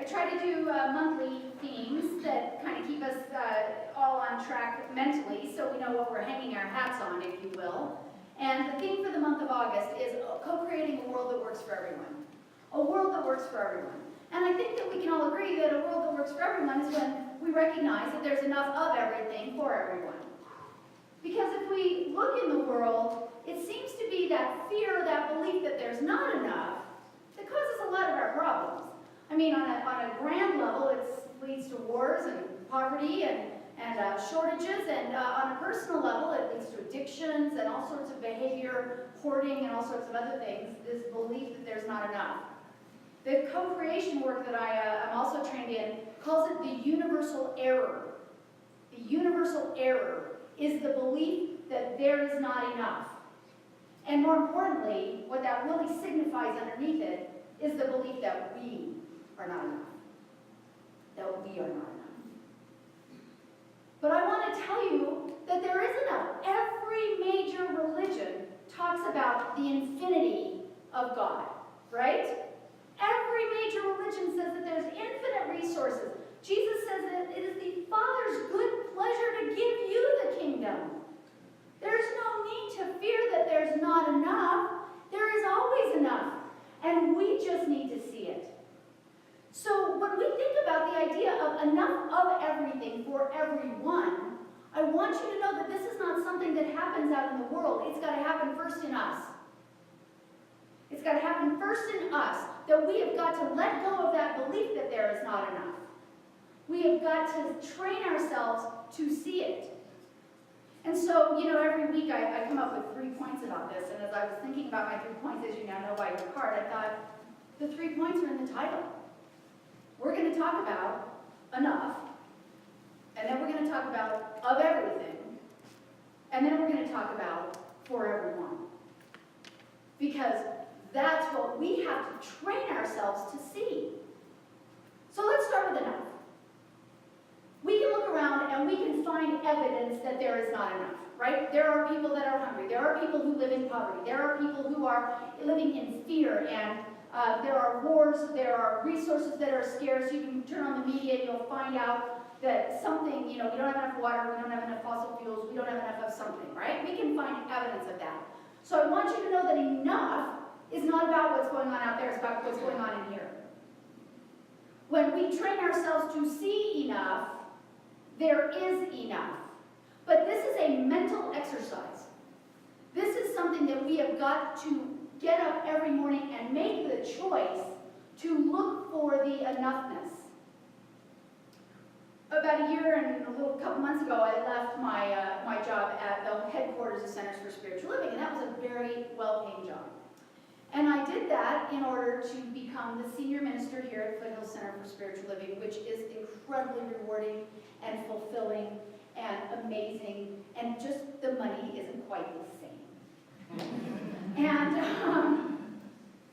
try to do monthly themes that kind of keep us all on track mentally, so we know what we're hanging our hats on, if you will. And the theme for the month of August is co-creating a world that works for everyone. A world that works for everyone. And I think that we can all agree that a world that works for everyone is when we recognize that there's enough of everything for everyone. Because if we look in the world, it seems to be that fear, that belief that there's not enough, that causes a lot of our problems. I mean, on a grand level, it leads to wars and poverty and shortages, and on a personal level, it leads to addictions and all sorts of behavior, hoarding, and all sorts of other things, this belief that there's not enough. The co-creation work that I'm also trained in calls it the universal error. The universal error is the belief that there is not enough. And more importantly, what that really signifies underneath it is the belief that we are not enough. That we are not enough. But I want to tell you that there is enough. Every major religion talks about the infinity of God, right? Every major religion says that there's infinite resources. Jesus says that it is the Father's good pleasure to give you the kingdom. There's no need to fear that there's not enough. There is always enough. And we just need to see it. So when we think about the idea of enough of everything for everyone, I want you to know that this is not something that happens out in the world. It's got to happen first in us. It's got to happen first in us, that we have got to let go of that belief that there is not enough. We have got to train ourselves to see it. And so, every week I come up with 3 points about this, and as I was thinking about my 3 points, as you now know by your card, I thought, the 3 points are in the title. We're going to talk about enough, and then we're going to talk about of everything, and then we're going to talk about for everyone. Because that's what we have to train ourselves to see. So let's start with enough. We can look around and we can find evidence that there is not enough, right? There are people that are hungry. There are people who live in poverty. There are people who are living in fear, and there are wars. There are resources that are scarce. You can turn on the media and you'll find out that something, we don't have enough water, we don't have enough fossil fuels, we don't have enough of something, right? We can find evidence of that. So I want you to know that enough is not about what's going on out there, it's about what's going on in here. When we train ourselves to see enough, there is enough. But this is a mental exercise. This is something that we have got to get up every morning and make the choice to look for the enough-ness. About a year and a couple months ago, I left my job at the headquarters of Centers for Spiritual Living, and that was a very well-paying job. And I did that in order to become the senior minister here at Foothills Center for Spiritual Living, which is incredibly rewarding and fulfilling and amazing, and just the money isn't quite the same. And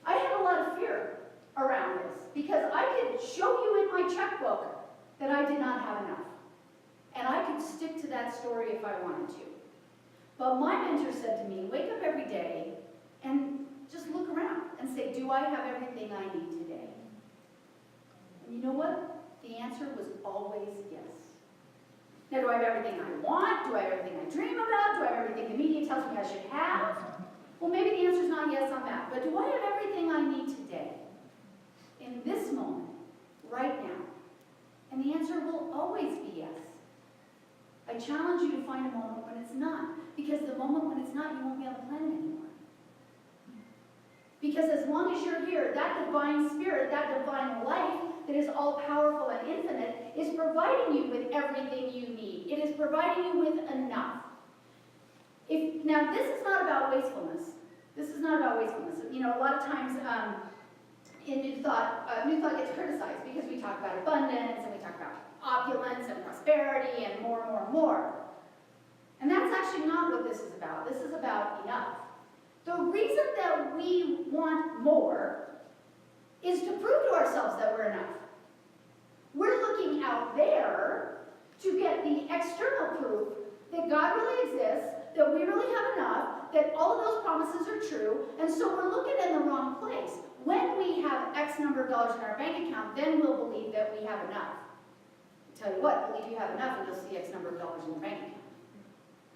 I had a lot of fear around this, because I could show you in my checkbook that I did not have enough. And I could stick to that story if I wanted to. But my mentor said to me, wake up every day and just look around and say, do I have everything I need today? And you know what? The answer was always yes. Now, do I have everything I want? Do I have everything I dream about? Do I have everything the media tells me I should have? Well, maybe the answer is not yes on that. But do I have everything I need today? In this moment, right now? And the answer will always be yes. I challenge you to find a moment when it's not. Because the moment when it's not, you won't be on the planet anymore. Because as long as you're here, that divine spirit, that divine life that is all-powerful and infinite is providing you with everything you need. It is providing you with enough. Now, this is not about wastefulness. This is not about wastefulness. A lot of times in New Thought gets criticized because we talk about abundance and we talk about opulence and prosperity and more and more and more. And that's actually not what this is about. This is about enough. The reason that we want more is to prove to ourselves that we're enough. We're looking out there to get the external proof that God really exists, that we really have enough, that all of those promises are true, and so we're looking in the wrong place. when we have X number of dollars in our bank account, then we'll believe that we have enough. I tell you what, believe you have enough and you'll see X number of dollars in your bank account.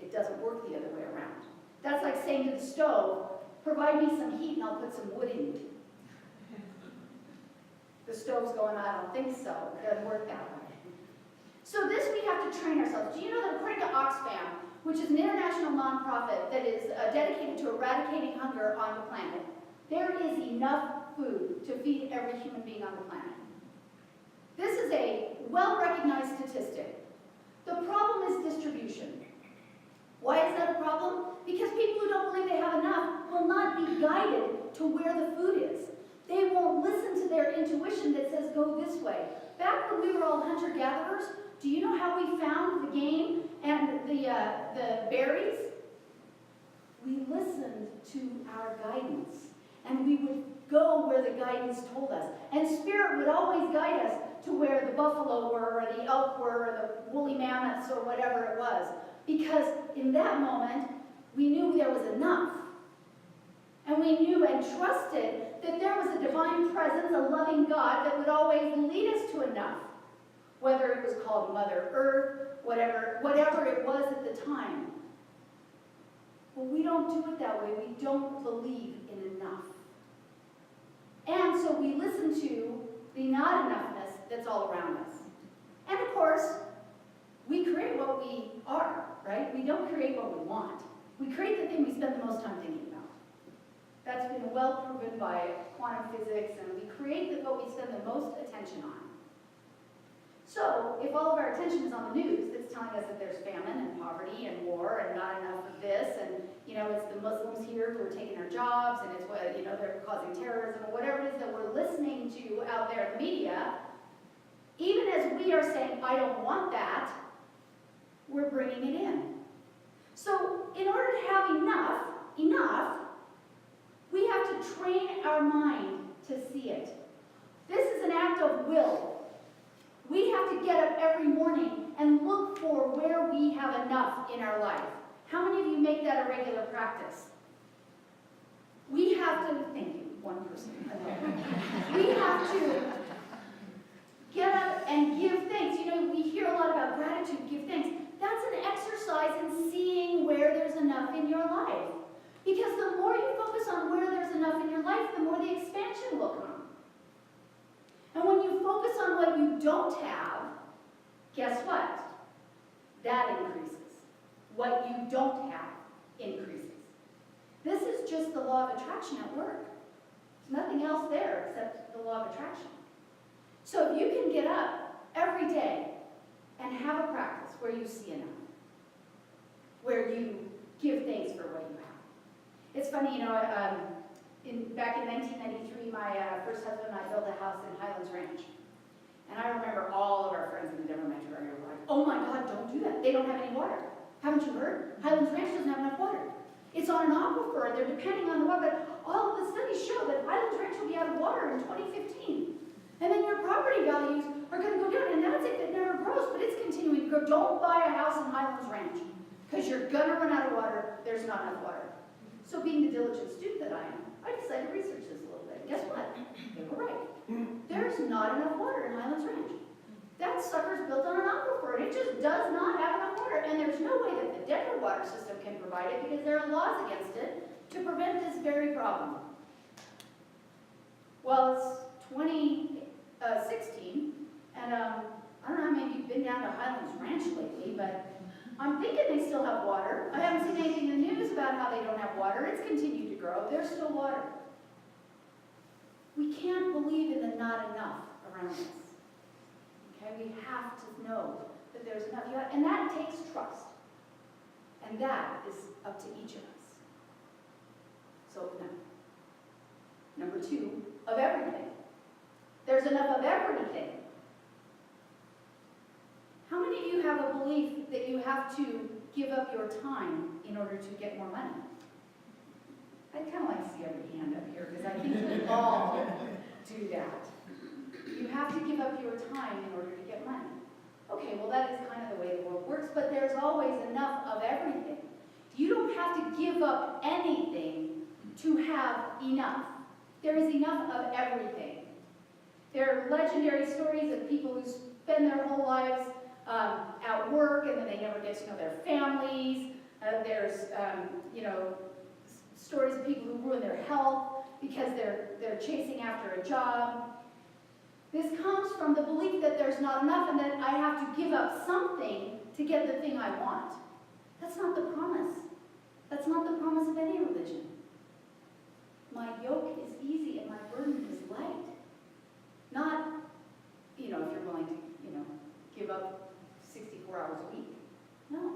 It doesn't work the other way around. That's like saying to the stove, provide me some heat and I'll put some wood in it. The stove's going, I don't think so. It doesn't work that way. So this we have to train ourselves. Do you know that according to Oxfam, which is an international nonprofit that is dedicated to eradicating hunger on the planet, there is enough food to feed every human being on the planet. This is a well-recognized statistic. The problem is distribution. Why is that a problem? Because people who don't believe they have enough will not be guided to where the food is. They won't listen to their intuition that says, go this way. Back when we were all hunter-gatherers, do you know how we found the game and the berries? We listened to our guidance, and we would go where the guidance told us. And Spirit would always guide us to where the buffalo were, or the elk were, or the woolly mammoths, or whatever it was. Because in that moment, we knew there was enough. And we knew and trusted that there was a divine presence, a loving God that would always lead us to enough. Whether it was called Mother Earth, whatever it was at the time. But we don't do it that way. We don't believe in enough. And so we listen to the not enoughness that's all around us. And of course, we create what we are, right? We don't create what we want. We create the thing we spend the most time thinking about. That's been well proven by quantum physics, and we create what we spend the most attention on. So, if all of our attention is on the news that's telling us that there's famine and poverty and war and not enough of this, and it's the Muslims here who are taking our jobs, and it's what they're causing terrorism, or whatever it is that we're listening to out there in the media, even as we are saying, I don't want that, we're bringing it in. So, in order to have enough, we have to train our mind to see it. This is an act of will. We have to get up every morning and look for where we have enough in our life. How many of you make that a regular practice? We have to, thank you, one person. We have to get up and give thanks. We hear a lot about gratitude, give thanks. That's an exercise in seeing where there's enough in your life. Because the more you focus on where there's enough in your life, the more the expansion will come. And when you focus on what you don't have, guess what? That increases. What you don't have increases. This is just the law of attraction at work. There's nothing else there except the law of attraction. So if you can get up every day and have a practice where you see enough, where you give thanks for what you have. It's funny, back in 1993, my first husband and I built a house in Highlands Ranch. And I remember all of our friends in the Denver metro area were like, oh my God, don't do that. They don't have any water. Haven't you heard? Highlands Ranch doesn't have enough water. It's on an aquifer, and they're depending on the water. But all of the studies show that Highlands Ranch will be out of water in 2015. And then your property values are going to go down. And that's it, it never grows, but it's continuing to grow. Don't buy a house in Highlands Ranch, because you're going to run out of water. There's not enough water. So being the diligent student that I am, I decided to research this a little bit. Guess what? They were right. There's not enough water in Highlands Ranch. That sucker's built on an aquifer, and it just does not have enough water. And there's no way that the Denver water system can provide it, because there are laws against it to prevent this very problem. Well, it's 2016, and I don't know how many of you have been down to Highlands Ranch lately, but I'm thinking they still have water. I haven't seen anything in the news about how they don't have water. It's continued to grow. There's still water. We can't believe in the not enough around us. Okay? We have to know that there's enough. And that takes trust. And that is up to each of us. So, number 2, of everything. There's enough of everything. How many of you have a belief that you have to give up your time in order to get more money? I'd kind of like to see every hand up here, because I think we all do that. You have to give up your time in order to get money. Okay, well that is kind of the way the world works, but there's always enough of everything. You don't have to give up anything to have enough. there is enough of everything. There are legendary stories of people who spend their whole lives at work and then they never get to know their families. There's, stories of people who ruin their health because they're chasing after a job. This comes from the belief that there's not enough and that I have to give up something to get the thing I want. That's not the promise. That's not the promise of any religion. My yoke is easy and my burden is light. Not, if you're willing to, give up 64 hours a week. No.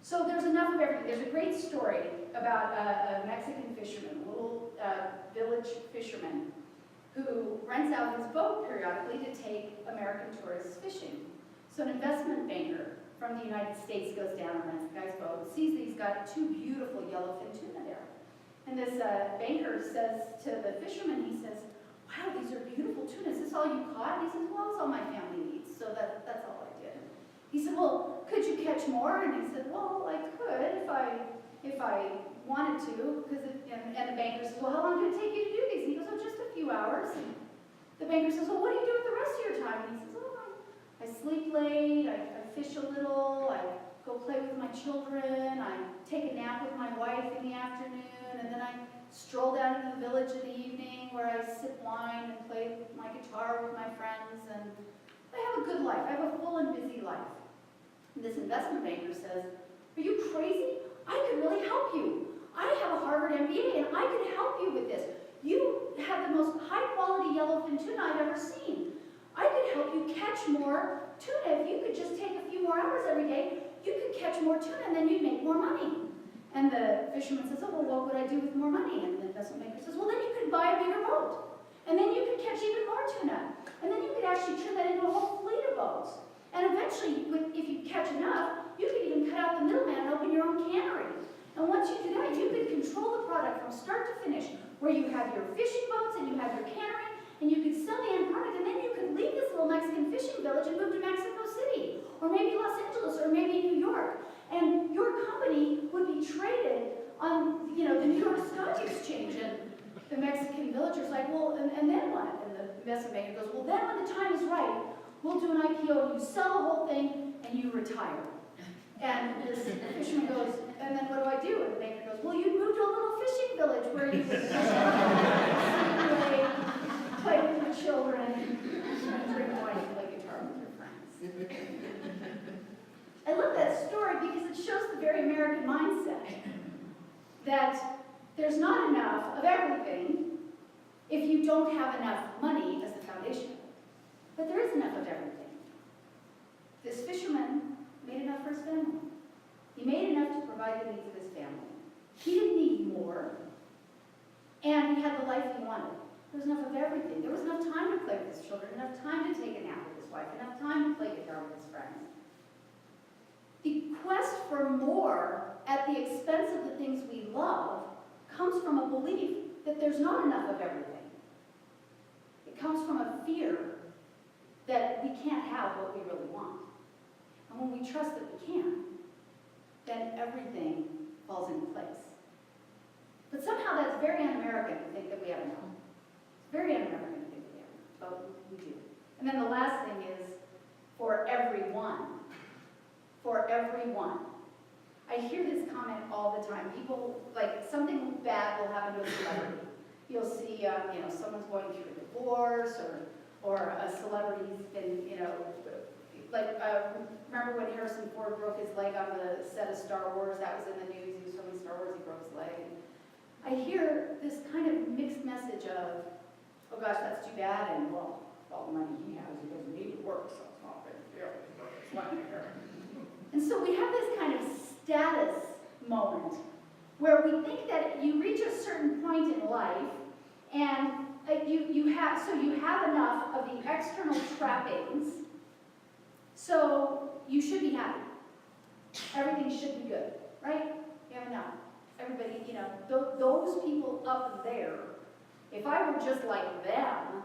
So there's enough of everything. There's a great story about a Mexican fisherman, a little village fisherman, who rents out his boat periodically to take American tourists fishing. So an investment banker from the United States goes down and rents the guy's boat, sees that he's got 2 beautiful yellowfin tuna there. And this banker says to the fisherman, he says, "Wow, these are beautiful tuna. Is this all you caught?" And he says, "Well, it's all my family needs, so that's all I did." He said, "Well, could you catch more?" And he said, "Well, I could if I wanted to." And the banker says, "Well, how long did it take you to do these?" And he goes, "Oh, just a few hours." And the banker says, "Well, what do you do with the rest of your time?" And he says, "Oh, I sleep late, I fish a little, I go play with my children, I take a nap with my wife in the afternoon, and then I stroll down to the village in the evening where I sip wine and play my guitar with my friends, and I have a good life. I have a full and busy life." And this investment banker says, "Are you crazy? I could really help you. I have a Harvard MBA and I could help you with this. You have the most high-quality yellowfin tuna I've ever seen. I could help you catch more tuna. If you could just take a few more hours every day, you could catch more tuna and then you'd make more money." And the fisherman says, "Oh, well, what would I do with more money?" And the investment banker says, "Well, then you could buy a bigger boat. And then you could catch even more tuna. And then you could actually turn that into a whole fleet of boats. And eventually, if you catch enough, you could even cut out the middleman and open your own cannery. And once you do that, you could control the product from start to finish, where you have your fishing boats and you have your cannery, and you could sell the end product, and then you could leave this little Mexican fishing village and move to Mexico City, or maybe Los Angeles, or maybe New York. And your company would be traded on, the New York Stock Exchange." And the Mexican villager's like, "Well, and then what?" And the investment banker goes, "Well, then when the time is right, we'll do an IPO, and you sell the whole thing, and you retire." And this fisherman goes, "And then what do I do?" And the banker goes, "Well, you'd move to a little fishing village where you would play with your children, and drink wine and play guitar with your friends." I love that story because it shows the very American mindset that there's not enough of everything if you don't have enough money as the foundation. But there is enough of everything. This fisherman made enough for his family. He made enough to provide the needs of his family. He didn't need more, and he had the life he wanted. There was enough of everything. There was enough time to play with his children, enough time to take a nap with his wife, enough time to play guitar with his friends. The quest for more at the expense of the things we love comes from a belief that there's not enough of everything. It comes from a fear that we can't have what we really want. And when we trust that we can, then everything falls into place. But somehow that's very un-American to think that we have enough. It's very un-American to think that we have enough, but we do. And then the last thing is for everyone. For everyone. I hear this comment all the time. People, something bad will happen to a celebrity. You'll see, someone's going through a divorce, or a celebrity's been, remember when Harrison Ford broke his leg on the set of Star Wars? That was in the news. He was filming Star Wars, he broke his leg. And I hear this kind of mixed message of, "Oh gosh, that's too bad," and well, all the money he has, he doesn't need to work, so it's not big deal. He broke his leg. And so we have this kind of status moment where we think that you reach a certain point in life and you have enough of the external trappings, so you should be happy. Everything should be good, right? You have enough. Everybody, those people up there, if I were just like them,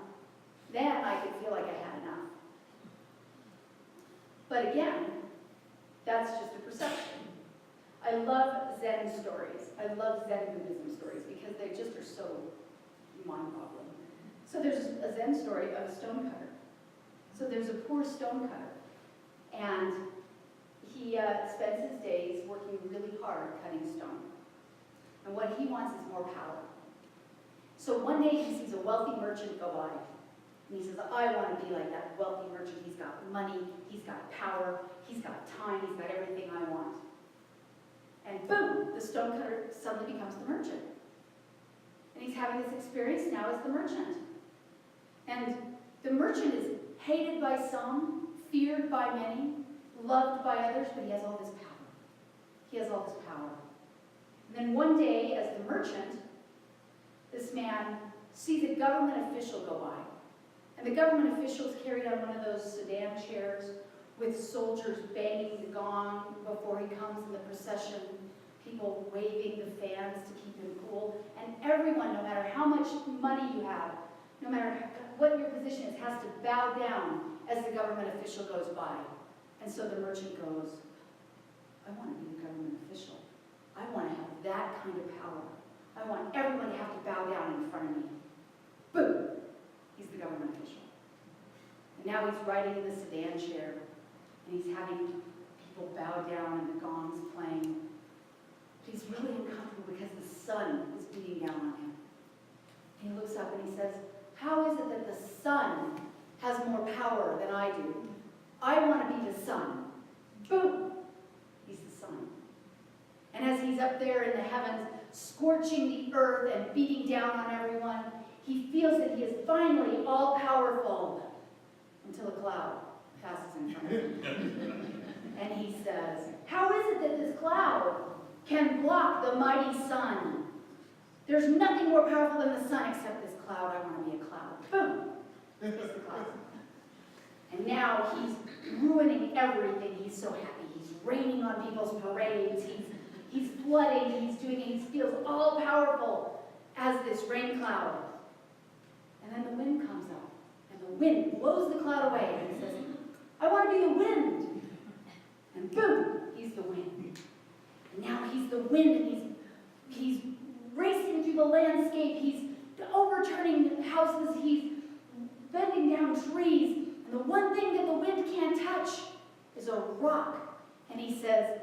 then I could feel like I had enough. But again, that's just a perception. I love Zen stories. I love Zen Buddhism stories because they just are so mind-boggling. So there's a Zen story of a stonecutter. So there's a poor stonecutter, and he spends his days working really hard cutting stone. And what he wants is more power. So one day he sees a wealthy merchant go by, and he says, I want to be like that wealthy merchant. He's got money, he's got power, he's got time, he's got everything I want. And boom, the stonecutter suddenly becomes the merchant. And he's having this experience now as the merchant. And the merchant is hated by some, feared by many, loved by others, but he has all this power. He has all this power. And then one day, as the merchant, this man sees a government official go by. And the government official is carried on one of those sedan chairs with soldiers banging the gong before he comes in the procession, people waving the fans to keep him cool. And everyone, no matter how much money you have, no matter what your position is, has to bow down as the government official goes by. And so the merchant goes, I want to be the government official. I want to have that kind of power. I want everyone to have to bow down in front of me. Boom! He's the government official. And now he's riding in the sedan chair, and he's having people bow down and the gong's playing. But he's really uncomfortable because the sun is beating down on him. And he looks up and he says, how is it that the sun has more power than I do? I want to be the sun. Boom! He's the sun. And as he's up there in the heavens, scorching the earth and beating down on everyone, he feels that he is finally all-powerful until a cloud passes in front of him. And he says, how is it that this cloud can block the mighty sun? There's nothing more powerful than the sun except this cloud. I want to be a cloud. Boom! He's the cloud. And now he's ruining everything. He's so happy. He's raining on people's parades. He's flooding. He's doing it. He feels all-powerful as this rain cloud. And then the wind comes up. And the wind blows the cloud away. And he says, I want to be the wind. And boom! He's the wind. And now he's the wind, and he's racing through the landscape. He's overturning houses. He's bending down trees. And the one thing that the wind can't touch is a rock. And he says,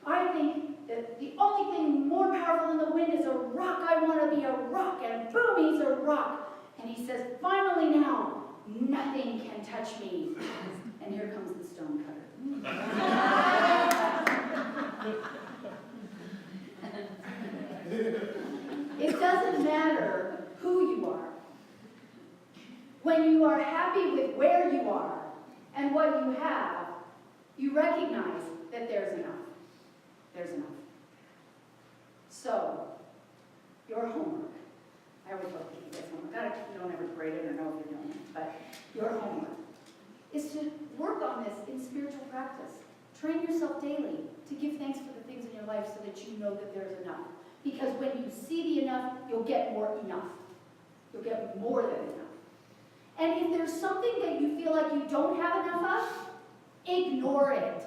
I think that the only thing more powerful than the wind is a rock. I want to be a rock. And boom, he's a rock. And he says, finally now, nothing can touch me. And here comes the stonecutter. It doesn't matter who you are. When you are happy with where you are and what you have, you recognize that there's enough. There's enough. So, your homework. I always love to give you guys homework. You don't ever grade it or know if you're doing it, but your homework is to work on this in spiritual practice. Train yourself daily to give thanks for the things in your life so that you know that there's enough. Because when you see the enough, you'll get more enough. You'll get more than enough. And if there's something that you feel like you don't have enough of, ignore it.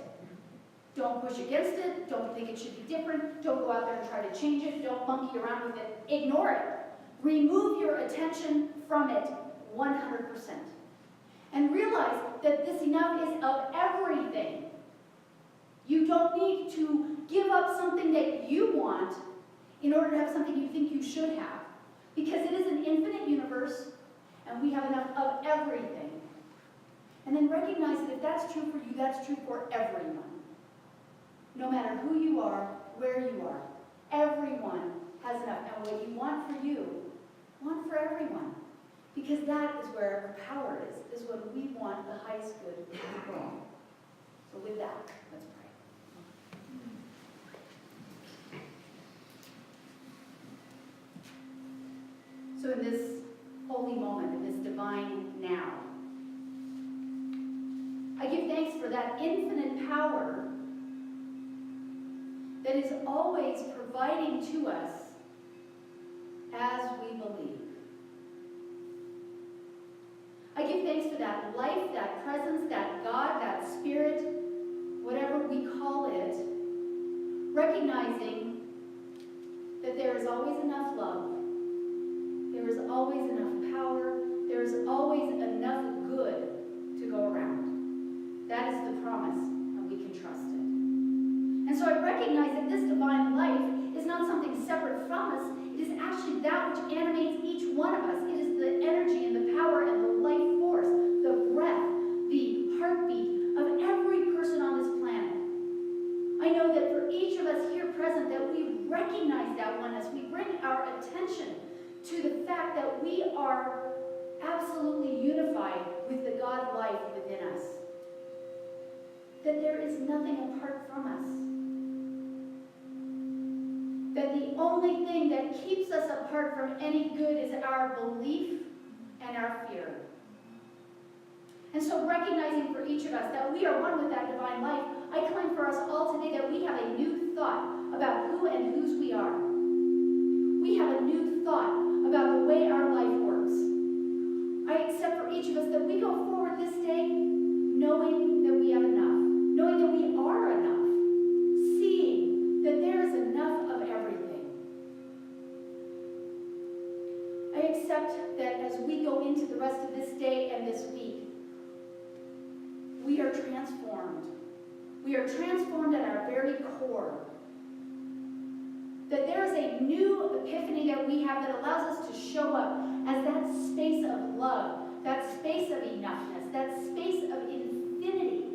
Don't push against it. Don't think it should be different. Don't go out there and try to change it. Don't monkey around with it. Ignore it. Remove your attention from it 100%. And realize that this enough is of everything. You don't need to give up something that you want in order to have something you think you should have. Because it is an infinite universe, and we have enough of everything. And then recognize that if that's true for you, that's true for everyone. No matter who you are, where you are, everyone has enough. And what you want for you, want for everyone. Because that is where our power is when we want the highest good for the world. So with that, let's pray. So in this holy moment, in this divine now, I give thanks for that infinite power that is always providing to us as we believe. I give thanks for that life, that presence, that God, that spirit, whatever we call it, recognizing that there is always enough love, There is always enough power. There is always enough good to go around. That is the promise, and we can trust it. And so I recognize that this divine life is not something separate from us. It is actually that which animates each one of us. It is the energy and the power and the life force, the breath, the heartbeat of every person on this planet. I know that for each of us here present, that we recognize that oneness. We bring our attention to the fact that we are absolutely unified with the God life within us. That there is nothing apart from us. That the only thing that keeps us apart from any good is our belief and our fear. And so recognizing for each of us that we are one with that divine life, I claim for us all today that we have a new thought about who and whose we are. We have a new thought about the way our life works. I accept for each of us that we go forward this day knowing that we have enough, knowing that we are enough, seeing that there is enough of everything. I accept that as we go into the rest of this day and this week, we are transformed. We are transformed at our very core. That there is a new epiphany that we have that allows us to show up as that space of love, that space of enoughness, that space of infinity.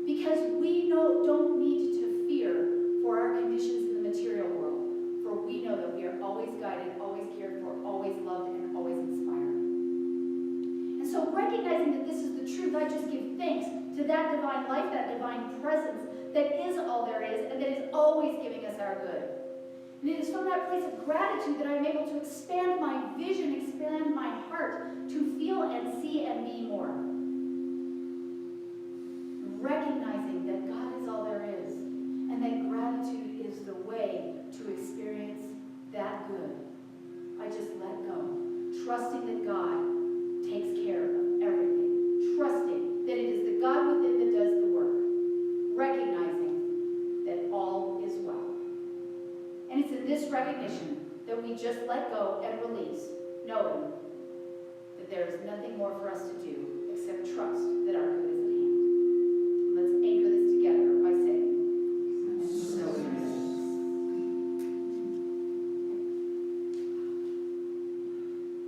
Because we don't need to fear for our conditions in the material world, for we know that we are always guided, always cared for, always loved, and always inspired. And so recognizing that this is the truth, I just give thanks to that divine life, that divine presence that is all there is and that is always giving us our good. And it is from that place of gratitude that I'm able to expand my vision, expand my heart to feel and see and be more. Recognizing that God is all there is and that gratitude is the way to experience that good. I just let go, trusting that God takes care of everything, trusting that it is the God within that does the work, recognizing that all is well. And it's in this recognition that we just let go and release, knowing that there is nothing more for us to do except trust that our